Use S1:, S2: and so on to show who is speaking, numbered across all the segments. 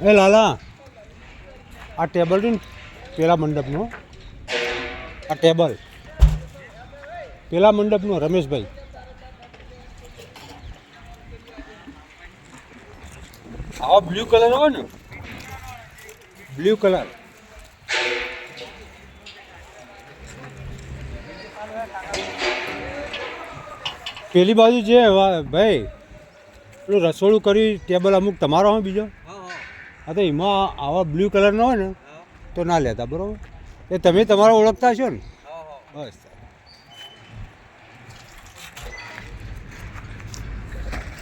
S1: એ લાલા, આ ટેબલ છે ને પેલા મંડપનો, આ ટેબલ પેલા મંડપનો રમેશભાઈ. આવા બ્લુ કલર હોય ને, બ્લુ કલર. પેલી બાજુ છે ભાઈ, પેલું રસોડું કરી ટેબલ અમુક તમારો હોય બીજો. હા તો એમાં આવા બ્લુ કલરનો હોય ને તો ના લેતા, બરાબર? એ તમે તમારો ઓળખતા છો ને? બસ.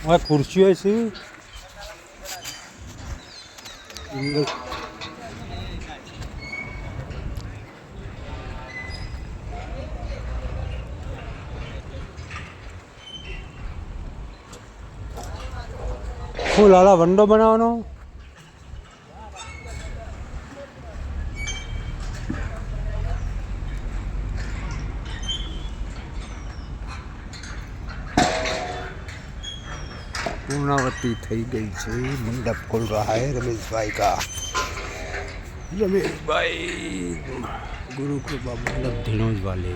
S1: હવે ખુરશીઓ છે શું લાલા વંડો બનાવવાનો? पूर्णावती થઈ ગઈ છે. મંડપ ખોલ रहा है रमेश भाई गुरु कृपा मंडप धिनोज वाले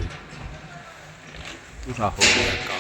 S1: पूरा हो गया.